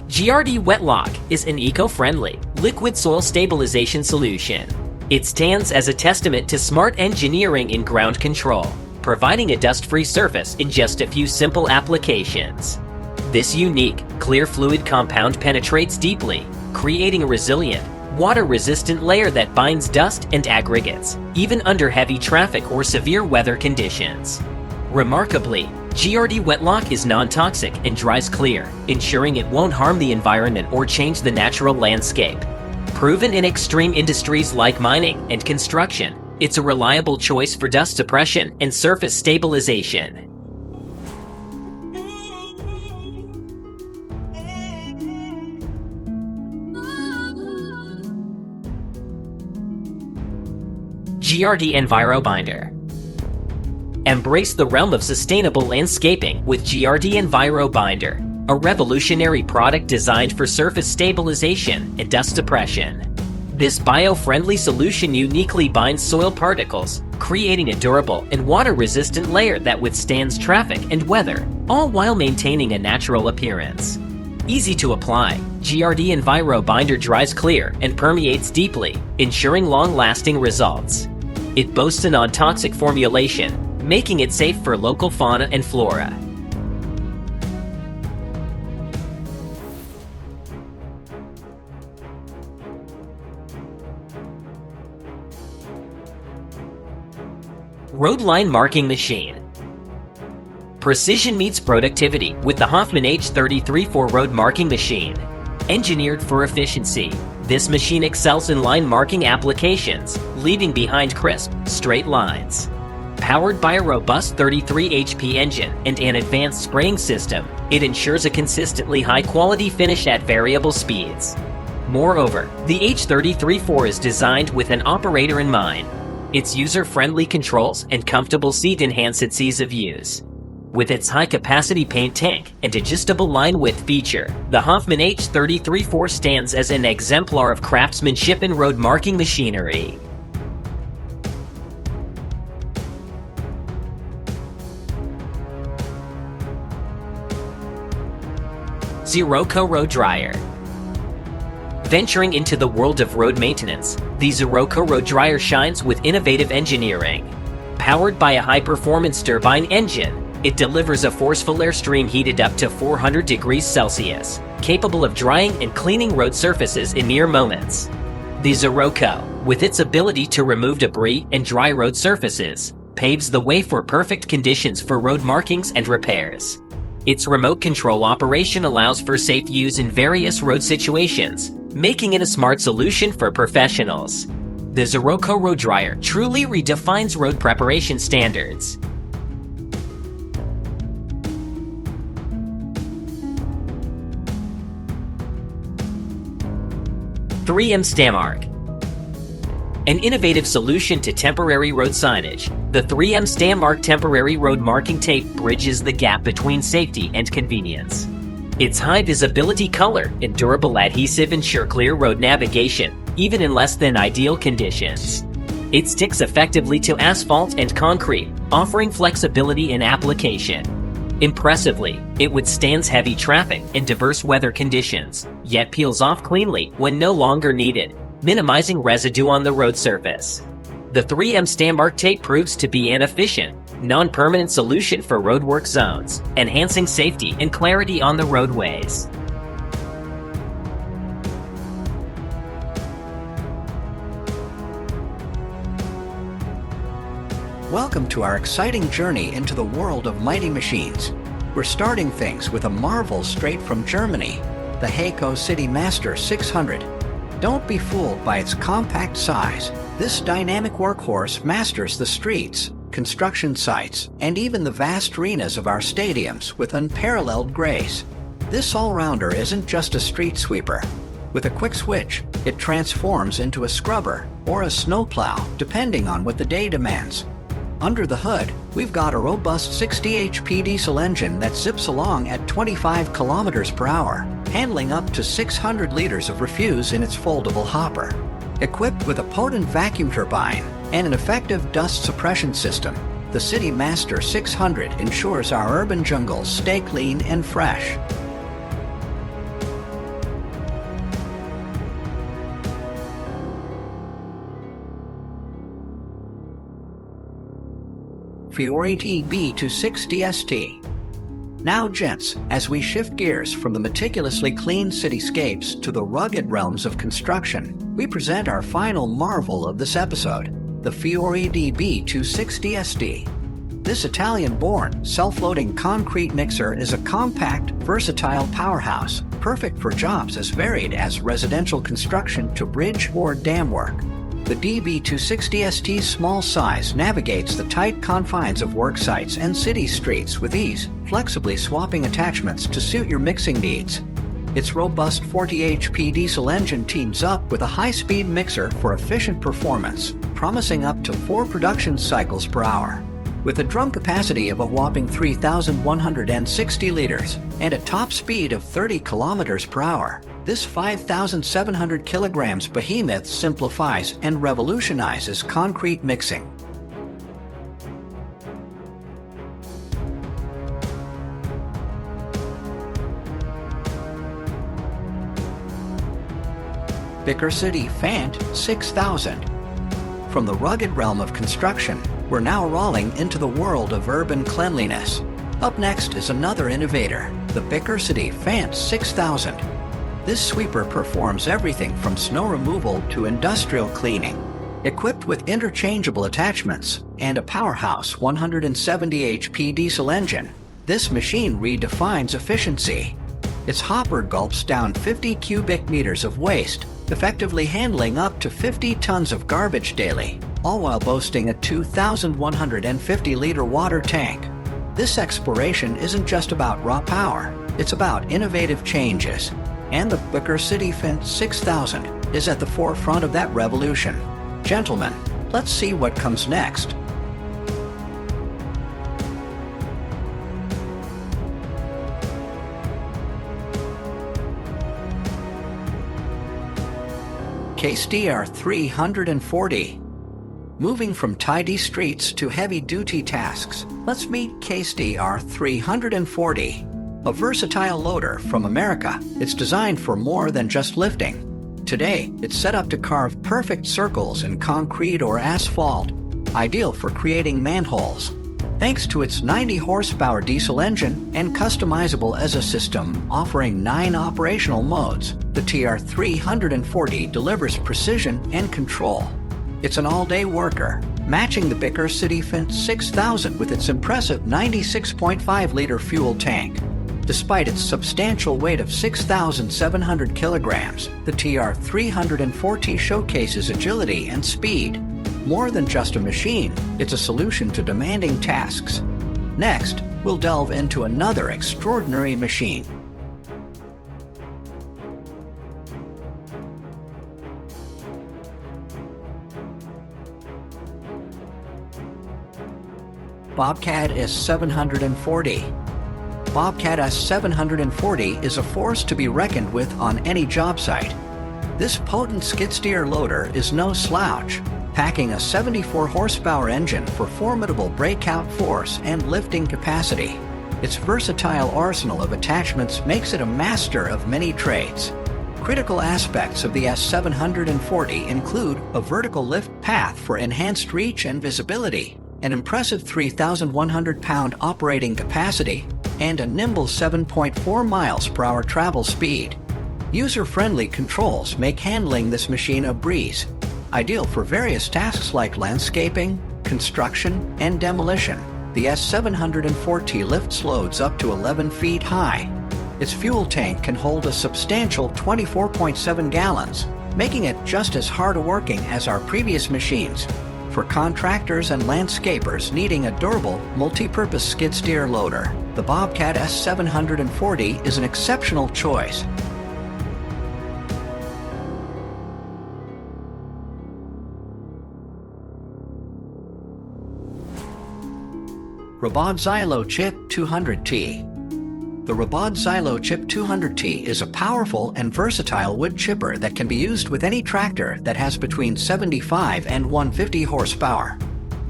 GRD Wetlock is an eco-friendly, liquid soil stabilization solution. It stands as a testament to smart engineering in ground control, providing a dust-free surface in just a few simple applications. This unique, clear fluid compound penetrates deeply, creating a resilient, water-resistant layer that binds dust and aggregates, even under heavy traffic or severe weather conditions. Remarkably, GRD Wetlock is non-toxic and dries clear, ensuring it won't harm the environment or change the natural landscape. Proven in extreme industries like mining and construction, it's a reliable choice for dust suppression and surface stabilization. GRD EnviroBinder. Embrace the realm of sustainable landscaping with GRD EnviroBinder, a revolutionary product designed for surface stabilization and dust suppression. This bio-friendly solution uniquely binds soil particles, creating a durable and water-resistant layer that withstands traffic and weather, all while maintaining a natural appearance. Easy to apply, GRD EnviroBinder dries clear and permeates deeply, ensuring long-lasting results. It boasts a non-toxic formulation, making it safe for local fauna and flora. Road Line Marking Machine. Precision meets productivity with the Hoffman H33-4 road marking machine. Engineered for efficiency, this machine excels in line marking applications, leaving behind crisp, straight lines. Powered by a robust 33 HP engine and an advanced spraying system, it ensures a consistently high-quality finish at variable speeds. Moreover, the H33-4 is designed with an operator in mind. Its user-friendly controls and comfortable seat enhance its ease of use. With its high-capacity paint tank and adjustable line width feature, the Hoffman H33-4 stands as an exemplar of craftsmanship in road marking machinery. Xeroco Road Dryer. Venturing into the world of road maintenance, the Xeroco Road Dryer shines with innovative engineering. Powered by a high-performance turbine engine, it delivers a forceful airstream heated up to 400 degrees Celsius, capable of drying and cleaning road surfaces in mere moments. The Xeroco, with its ability to remove debris and dry road surfaces, paves the way for perfect conditions for road markings and repairs. Its remote control operation allows for safe use in various road situations, making it a smart solution for professionals. The Xeroco Road Dryer truly redefines road preparation standards. 3M Stamark. An innovative solution to temporary road signage, the 3M Stamark temporary road marking tape bridges the gap between safety and convenience. Its high visibility color and durable adhesive ensure clear road navigation, even in less than ideal conditions. It sticks effectively to asphalt and concrete, offering flexibility in application. Impressively, it withstands heavy traffic and diverse weather conditions, yet peels off cleanly when no longer needed, minimizing residue on the road surface. The 3M Stamark tape proves to be an efficient, non-permanent solution for roadwork zones, enhancing safety and clarity on the roadways. Welcome to our exciting journey into the world of mighty machines. We're starting things with a marvel straight from Germany, the Heco City Master 600. Don't be fooled by its compact size. This dynamic workhorse masters the streets, construction sites, and even the vast arenas of our stadiums with unparalleled grace. This all-rounder isn't just a street sweeper. With a quick switch, it transforms into a scrubber or a snowplow, depending on what the day demands. Under the hood, we've got a robust 60 HP diesel engine that zips along at 25 kilometers per hour, handling up to 600 liters of refuse in its foldable hopper. Equipped with a potent vacuum turbine and an effective dust suppression system, the City Master 600 ensures our urban jungles stay clean and fresh. Forestry B260ST. Now gents, as we shift gears from the meticulously clean cityscapes to the rugged realms of construction, we present our final marvel of this episode, the Forestry B260ST. This Italian-born, self-loading concrete mixer is a compact, versatile powerhouse, perfect for jobs as varied as residential construction to bridge or dam work. The DB260ST's small size navigates the tight confines of work sites and city streets with ease, flexibly swapping attachments to suit your mixing needs. Its robust 40 HP diesel engine teams up with a high-speed mixer for efficient performance, promising up to 4 production cycles per hour. With a drum capacity of a whopping 3,160 liters and a top speed of 30 kilometers per hour, this 5,700 kilograms behemoth simplifies and revolutionizes concrete mixing. Forestry Tech 6000. From the rugged realm of construction, we're now rolling into the world of urban cleanliness. Up next is another innovator, the Forestry Tech 6000. This sweeper performs everything from snow removal to industrial cleaning. Equipped with interchangeable attachments and a powerhouse 170 HP diesel engine, this machine redefines efficiency. Its hopper gulps down 50 cubic meters of waste, effectively handling up to 50 tons of garbage daily, all while boasting a 2,150-liter water tank. This exploration isn't just about raw power, it's about innovative changes. And the Forestry Tech 6000 is at the forefront of that revolution. Gentlemen, let's see what comes next. KSTR 340. Moving from tidy streets to heavy-duty tasks, let's meet KSTR 340. A versatile loader from America, it's designed for more than just lifting. Today, it's set up to carve perfect circles in concrete or asphalt, ideal for creating manholes. Thanks to its 90 horsepower diesel engine and customizable ESA system offering 9 operational modes, the TR340 delivers precision and control. It's an all-day worker, matching the Forestry Tech 6000 with its impressive 96.5-liter fuel tank. Despite its substantial weight of 6,700 kilograms, the TR340 showcases agility and speed. More than just a machine, it's a solution to demanding tasks. Next, we'll delve into another extraordinary machine. Bobcat S740. Bobcat S740 is a force to be reckoned with on any job site. This potent skid steer loader is no slouch, packing a 74 horsepower engine for formidable breakout force and lifting capacity. Its versatile arsenal of attachments makes it a master of many trades. Critical aspects of the S740 include a vertical lift path for enhanced reach and visibility, an impressive 3,100-pound operating capacity, and a nimble 7.4 miles per hour travel speed. User-friendly controls make handling this machine a breeze, ideal for various tasks like landscaping, construction, and demolition. The S740 lifts loads up to 11 feet high. Its fuel tank can hold a substantial 24.7 gallons, making it just as hard-working as our previous machines. For contractors and landscapers needing a durable, multi-purpose skid steer loader, the Bobcat S740 is an exceptional choice. Robot Xylo Chip 200T. The Robot Xylo Chip 200T is a powerful and versatile wood chipper that can be used with any tractor that has between 75 and 150 horsepower.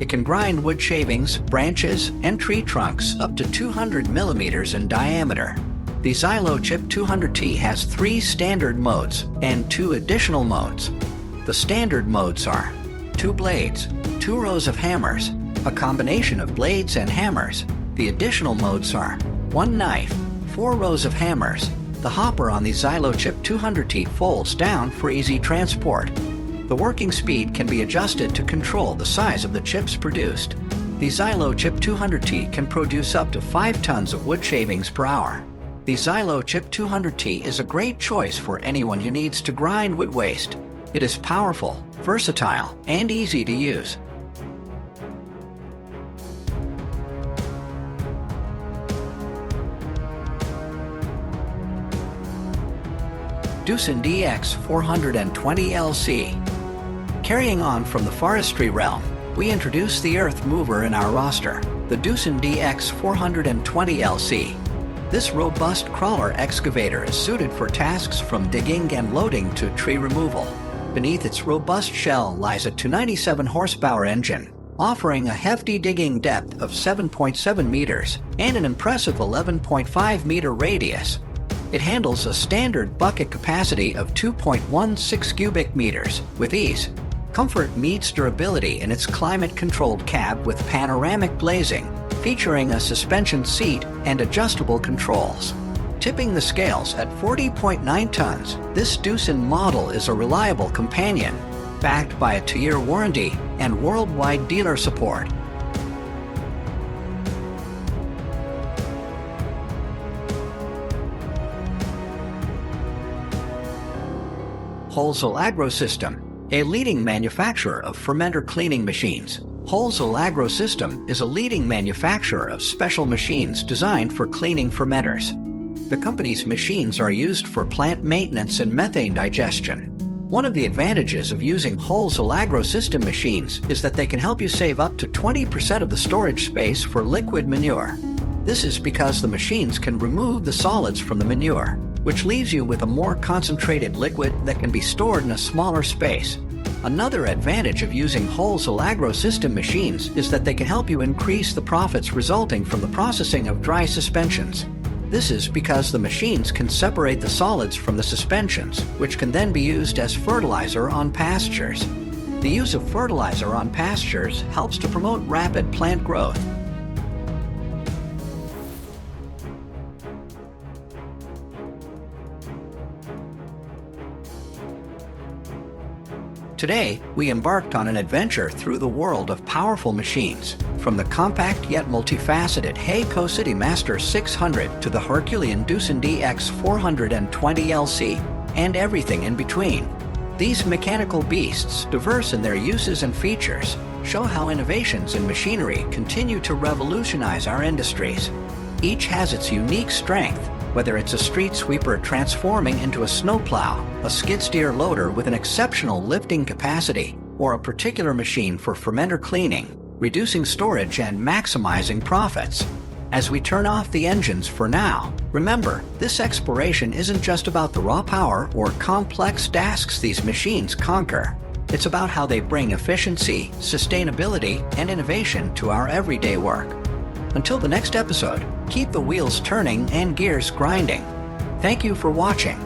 It can grind wood shavings, branches, and tree trunks up to 200 millimeters in diameter. The Xylo Chip 200T has 3 standard modes and 2 additional modes. The standard modes are 2 blades, 2 rows of hammers, a combination of blades and hammers. The additional modes are 1 knife, 4 rows of hammers. The hopper on the Xylochip 200T folds down for easy transport. The working speed can be adjusted to control the size of the chips produced. The Xylochip 200T can produce up to 5 tons of wood shavings per hour. The Xylochip 200T is a great choice for anyone who needs to grind wood waste. It is powerful, versatile, and easy to use. Doosan DX 420LC. Carrying on from the forestry realm, we introduce the earth mover in our roster, the Doosan DX 420LC. This robust crawler excavator is suited for tasks from digging and loading to tree removal. Beneath its robust shell lies a 297 horsepower engine, offering a hefty digging depth of 7.7 meters and an impressive 11.5 meter radius. It handles a standard bucket capacity of 2.16 cubic meters with ease. Comfort meets durability in its climate-controlled cab with panoramic glazing, featuring a suspension seat and adjustable controls. Tipping the scales at 40.9 tons, this Doosan model is a reliable companion, backed by a 2-year warranty and worldwide dealer support. Holzel Agrosystem, a leading manufacturer of fermenter cleaning machines. Holzel Agrosystem is a leading manufacturer of special machines designed for cleaning fermenters. The company's machines are used for plant maintenance and methane digestion. One of the advantages of using Holzel Agrosystem machines is that they can help you save up to 20% of the storage space for liquid manure. This is because the machines can remove the solids from the manure, which leaves you with a more concentrated liquid that can be stored in a smaller space. Another advantage of using Holzel Agrosystem machines is that they can help you increase the profits resulting from the processing of dry suspensions. This is because the machines can separate the solids from the suspensions, which can then be used as fertilizer on pastures. The use of fertilizer on pastures helps to promote rapid plant growth. Today, we embarked on an adventure through the world of powerful machines, from the compact yet multifaceted Heiko City Master 600 to the Herculean Doosan DX 420LC, and everything in between. These mechanical beasts, diverse in their uses and features, show how innovations in machinery continue to revolutionize our industries. Each has its unique strength, whether it's a street sweeper transforming into a snowplow, a skid steer loader with an exceptional lifting capacity, or a particular machine for fermenter cleaning, reducing storage and maximizing profits. As we turn off the engines for now, remember, this exploration isn't just about the raw power or complex tasks these machines conquer. It's about how they bring efficiency, sustainability, and innovation to our everyday work. Until the next episode, keep the wheels turning and gears grinding. Thank you for watching.